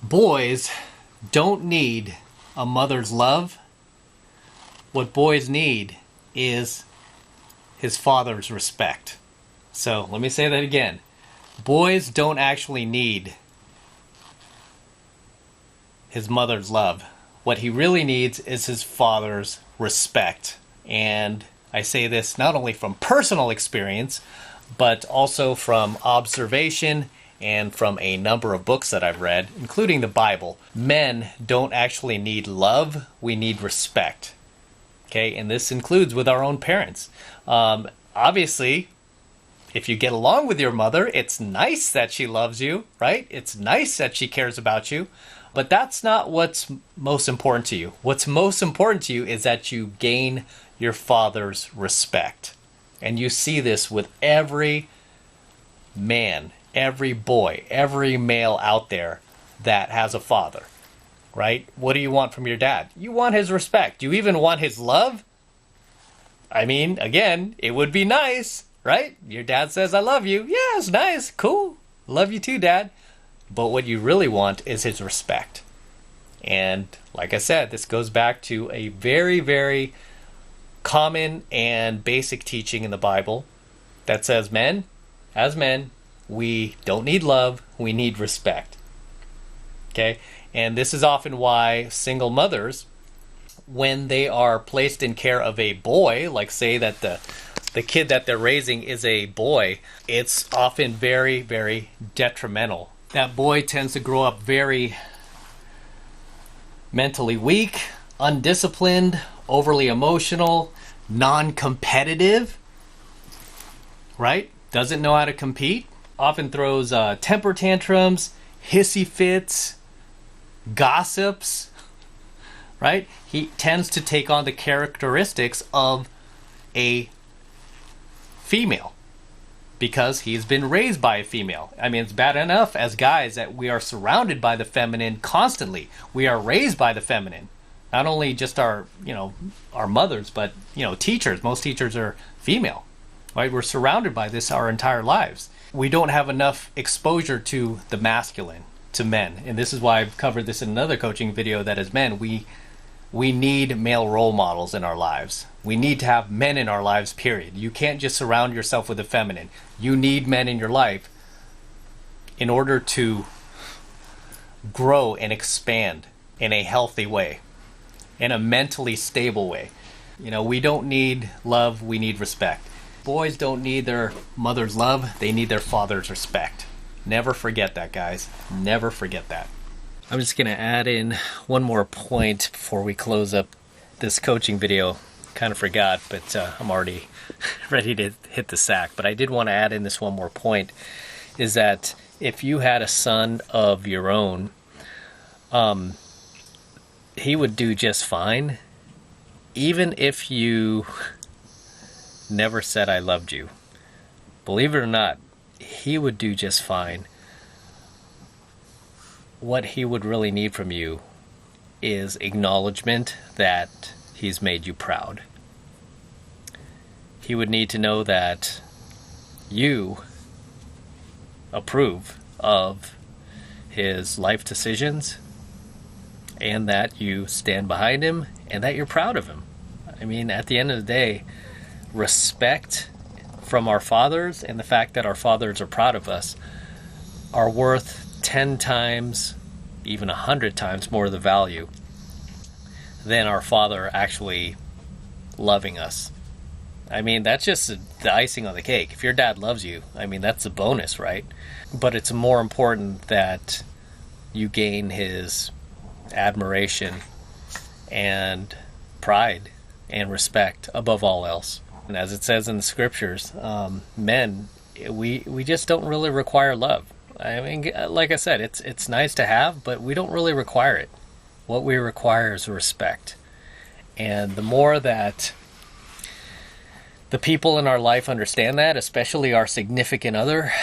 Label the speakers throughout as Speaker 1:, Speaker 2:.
Speaker 1: Boys don't need a mother's love. What boys need is his father's respect. So let me say that again. Boys don't actually need his mother's love. What he really needs is his father's respect. And I say this not only from personal experience, but also from observation and from a number of books that I've read, including the Bible. Men don't actually need love, we need respect. Okay, and this includes with our own parents. Obviously, if you get along with your mother, it's nice that she loves you, right? It's nice that she cares about you, but that's not what's most important to you. What's most important to you is that you gain your father's respect. And you see this with every man, every boy, every male out there that has a father, right? What do you want from your dad? You want his respect. You even want his love. I mean, again, it would be nice, right? Your dad says, I love you. Yeah, it's nice. Cool. Love you too, Dad. But what you really want is his respect. And like I said, this goes back to a very, very common and basic teaching in the Bible that says men, as men, we don't need love, we need respect. Okay? And this is often why single mothers, when they are placed in care of a boy, like say that the kid that they're raising is a boy, it's often very, very detrimental. That boy tends to grow up very mentally weak, undisciplined, overly emotional, non-competitive, right? Doesn't know how to compete, often throws temper tantrums, hissy fits, gossips, right? He tends to take on the characteristics of a female because he's been raised by a female. I mean, it's bad enough as guys that we are surrounded by the feminine constantly. We are raised by the feminine. Not only just our mothers, but, teachers. Most teachers are female, right? We're surrounded by this our entire lives. We don't have enough exposure to the masculine, to men. And this is why I've covered this in another coaching video, that as men, we need male role models in our lives. We need to have men in our lives, period. You can't just surround yourself with the feminine. You need men in your life in order to grow and expand in a healthy way, in a mentally stable way. We don't need love, we need respect. Boys don't need their mother's love, they need their father's respect. Never forget that, guys. Never forget that. I'm just going to add in one more point before we close up this coaching video. Kind of forgot, but I'm already ready to hit the sack. But I did want to add in this one more point, is that if you had a son of your own, he would do just fine, even if you never said I loved you. Believe it or not, he would do just fine. What he would really need from you is acknowledgement that he's made you proud. He would need to know that you approve of his life decisions and that you stand behind him and that you're proud of him. I mean, at the end of the day, respect from our fathers and the fact that our fathers are proud of us are worth 10 times, even 100 times more of the value than our father actually loving us. I mean, that's just the icing on the cake. If your dad loves you, I mean, that's a bonus, right? But it's more important that you gain his admiration and pride and respect above all else. And as it says in the scriptures, men, we just don't really require love. I mean, like I said, it's nice to have, but we don't really require it. What we require is respect. And the more that the people in our life understand that, especially our significant other,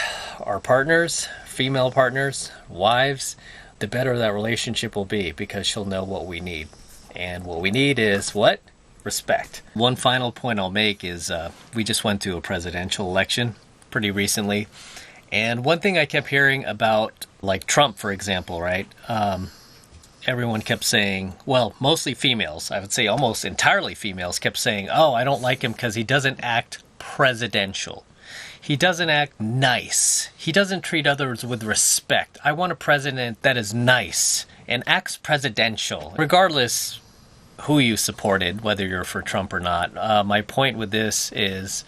Speaker 1: our partners, female partners, wives, the better that relationship will be, because she'll know what we need. And what we need is what? Respect. One final point I'll make is we just went to a presidential election pretty recently. And one thing I kept hearing about, like Trump, for example, right? Everyone kept saying, well, mostly females, I would say almost entirely females, kept saying, oh, I don't like him because he doesn't act presidential. He doesn't act nice. He doesn't treat others with respect. I want a president that is nice and acts presidential. Regardless who you supported, whether you're for Trump or not, my point with this is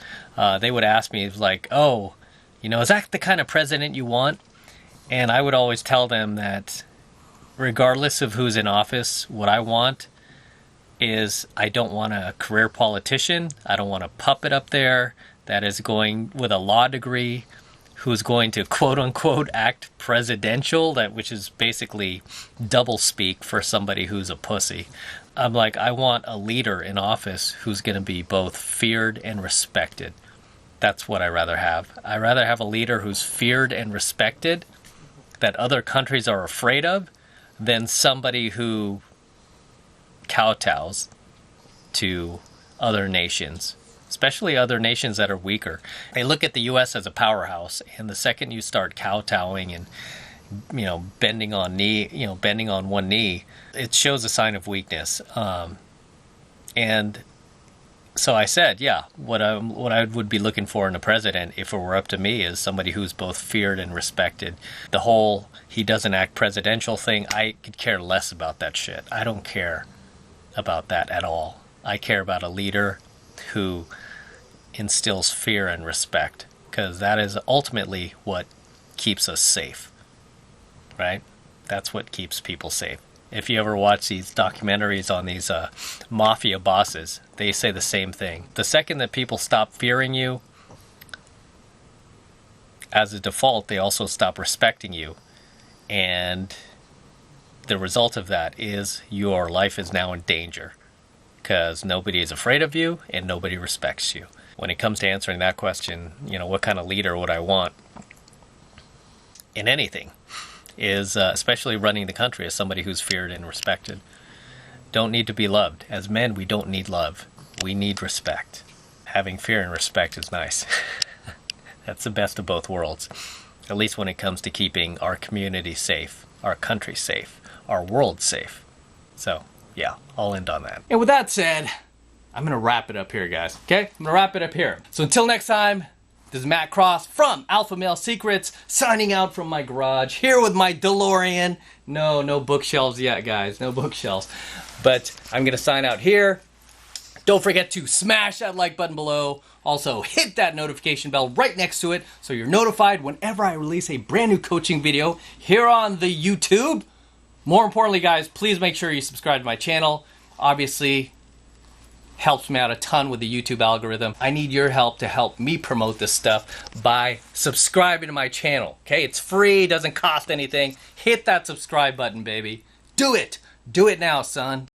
Speaker 1: they would ask me, like, oh, is that the kind of president you want? And I would always tell them that regardless of who's in office, what I want is I don't want a career politician. I don't want a puppet up there that is going with a law degree who's going to quote unquote act presidential, which is basically double speak for somebody who's a pussy. I'm like, I want a leader in office who's going to be both feared and respected. That's what I rather have. I rather have a leader who's feared and respected, that other countries are afraid of, than somebody who kowtows to other nations, especially other nations that are weaker. They look at the U.S. as a powerhouse, and the second you start kowtowing and bending on one knee, it shows a sign of weakness. And so I said, yeah, what I would be looking for in a president, if it were up to me, is somebody who's both feared and respected. The whole he doesn't act presidential thing, I could care less about that shit. I don't care about that at all. I care about a leader who instills fear and respect, because that is ultimately what keeps us safe, right? That's what keeps people safe. If you ever watch these documentaries on these mafia bosses, they say the same thing. The second that people stop fearing you, as a default, they also stop respecting you. And the result of that is your life is now in danger, because nobody is afraid of you and nobody respects you. When it comes to answering that question, what kind of leader would I want in anything, is especially running the country, as somebody who's feared and respected. Don't need to be loved. As men, we don't need love. We need respect. Having fear and respect is nice. That's the best of both worlds, at least when it comes to keeping our community safe, our country safe, our world safe. So, yeah, I'll end on that. And with that said, I'm going to wrap it up here, guys. Okay? I'm going to wrap it up here. So until next time, this is Matt Cross from Alpha Male Secrets, signing out from my garage, here with my DeLorean. No bookshelves yet, guys. No bookshelves. But I'm going to sign out here. Don't forget to smash that like button below. Also, hit that notification bell right next to it so you're notified whenever I release a brand new coaching video here on the YouTube. More importantly, guys, please make sure you subscribe to my channel. Obviously, helps me out a ton with the YouTube algorithm. I need your help to help me promote this stuff by subscribing to my channel. Okay, it's free, doesn't cost anything. Hit that subscribe button, baby. Do it. Do it now, son.